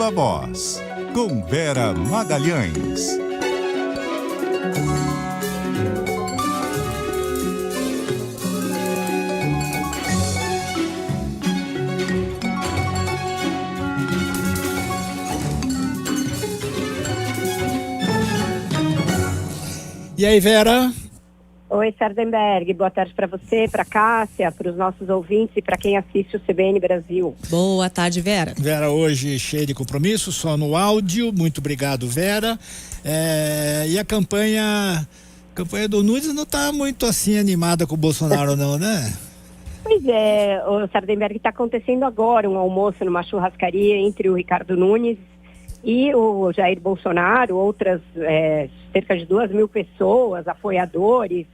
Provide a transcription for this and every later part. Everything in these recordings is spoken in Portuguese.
Viva Voz, com Vera Magalhães. E aí, Vera? Oi, Sardenberg. Boa tarde para você, para Cássia, para os nossos ouvintes e para quem assiste o CBN Brasil. Boa tarde, Vera. Vera, hoje cheia de compromisso, só no áudio. Muito obrigado, Vera. E a campanha do Nunes não está muito assim animada com o Bolsonaro, não, né? Pois é, o Sardenberg, está acontecendo agora um almoço numa churrascaria entre o Ricardo Nunes e o Jair Bolsonaro, outras cerca de 2.000 pessoas, apoiadores,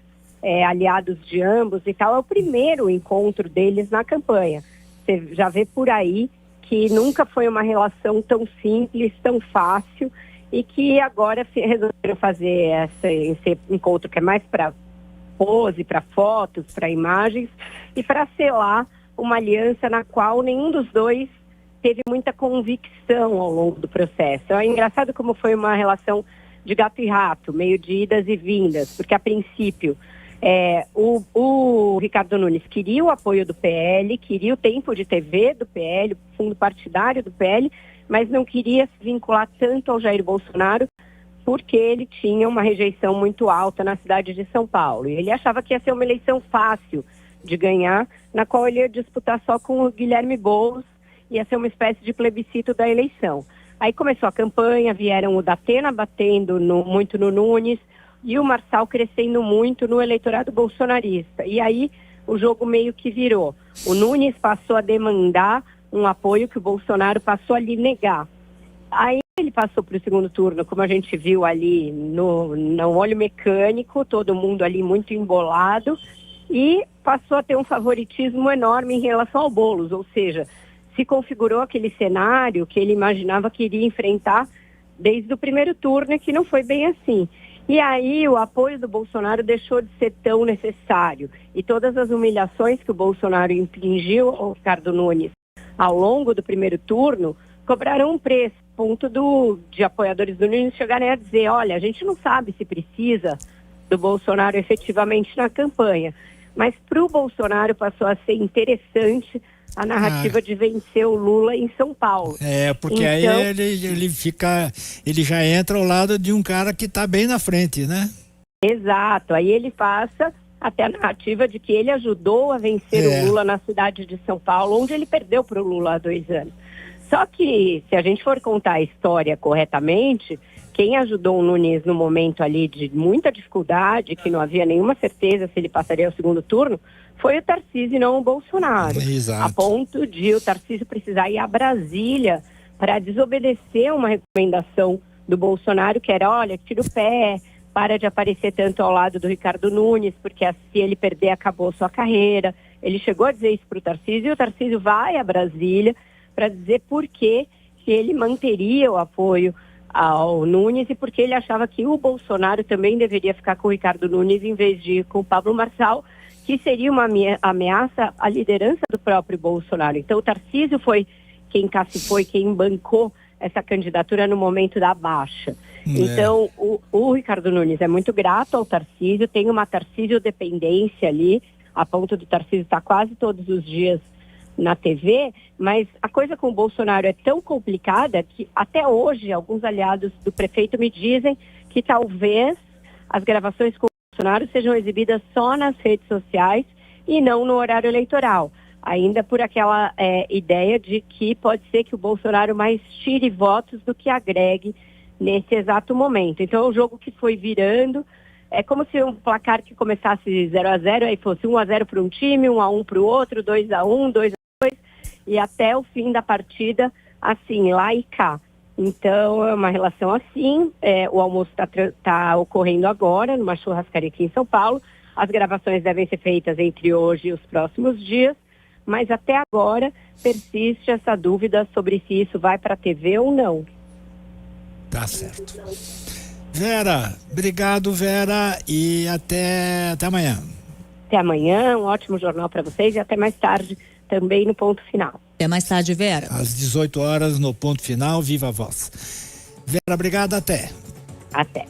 aliados de ambos e tal. É o primeiro encontro deles na campanha. Você já vê por aí que nunca foi uma relação tão simples, tão fácil, e que agora resolveram fazer esse encontro que é mais para pose, para fotos, para imagens, e para selar uma aliança na qual nenhum dos dois teve muita convicção ao longo do processo. É engraçado como foi uma relação de gato e rato, meio de idas e vindas, porque a princípio o Ricardo Nunes queria o apoio do PL, queria o tempo de TV do PL, o fundo partidário do PL, mas não queria se vincular tanto ao Jair Bolsonaro, porque ele tinha uma rejeição muito alta na cidade de São Paulo. E ele achava que ia ser uma eleição fácil de ganhar, na qual ele ia disputar só com o Guilherme Boulos, ia ser uma espécie de plebiscito da eleição. Aí começou a campanha, vieram o Datena batendo muito no Nunes e o Marçal crescendo muito no eleitorado bolsonarista. E aí o jogo meio que virou. O Nunes passou a demandar um apoio que o Bolsonaro passou a lhe negar. Aí ele passou para o segundo turno, como a gente viu ali no olho mecânico, todo mundo ali muito embolado, e passou a ter um favoritismo enorme em relação ao Boulos, ou seja, se configurou aquele cenário que ele imaginava que iria enfrentar desde o primeiro turno, e que não foi bem assim. E aí o apoio do Bolsonaro deixou de ser tão necessário. E todas as humilhações que o Bolsonaro infligiu ao Ricardo Nunes ao longo do primeiro turno cobraram um preço, ponto de apoiadores do Nunes chegarem a dizer, olha, a gente não sabe se precisa do Bolsonaro efetivamente na campanha. Mas para o Bolsonaro passou a ser interessante a narrativa de vencer o Lula em São Paulo. Porque então, aí ele já entra ao lado de um cara que está bem na frente, né? Exato, aí ele passa até a narrativa de que ele ajudou a vencer o Lula na cidade de São Paulo, onde ele perdeu para o Lula há 2 anos. Só que, se a gente for contar a história corretamente, quem ajudou o Nunes no momento ali de muita dificuldade, que não havia nenhuma certeza se ele passaria ao segundo turno, foi o Tarcísio e não o Bolsonaro. Exato. A ponto de o Tarcísio precisar ir a Brasília para desobedecer uma recomendação do Bolsonaro, que era, olha, tira o pé, para de aparecer tanto ao lado do Ricardo Nunes, porque se ele perder, acabou sua carreira. Ele chegou a dizer isso para o Tarcísio, e o Tarcísio vai a Brasília para dizer por que ele manteria o apoio ao Nunes e porque ele achava que o Bolsonaro também deveria ficar com o Ricardo Nunes em vez de ir com o Pablo Marçal, que seria uma ameaça à liderança do próprio Bolsonaro. Então o Tarcísio foi quem cacifou e quem bancou essa candidatura no momento da baixa. Então o Ricardo Nunes é muito grato ao Tarcísio, tem uma Tarcísio dependência ali, a ponto do Tarcísio estar quase todos os dias na TV, mas a coisa com o Bolsonaro é tão complicada que até hoje alguns aliados do prefeito me dizem que talvez as gravações com o Bolsonaro sejam exibidas só nas redes sociais e não no horário eleitoral, ainda por aquela ideia de que pode ser que o Bolsonaro mais tire votos do que agregue nesse exato momento. Então é um jogo que foi virando, é como se um placar que começasse 0-0, aí fosse 1-0 para um time, 1-1 para o outro, 2-1, 2-2, e até o fim da partida, assim, lá e cá. Então, é uma relação assim, o almoço está ocorrendo agora, numa churrascaria aqui em São Paulo. As gravações devem ser feitas entre hoje e os próximos dias, mas até agora persiste essa dúvida sobre se isso vai para a TV ou não. Tá certo. Vera, obrigado, Vera, e até amanhã. Até amanhã, um ótimo jornal para vocês e até mais tarde, também no Ponto Final. Até mais tarde, Vera. Às 18 horas, no Ponto Final, Viva a Voz. Vera, obrigado, até. Até.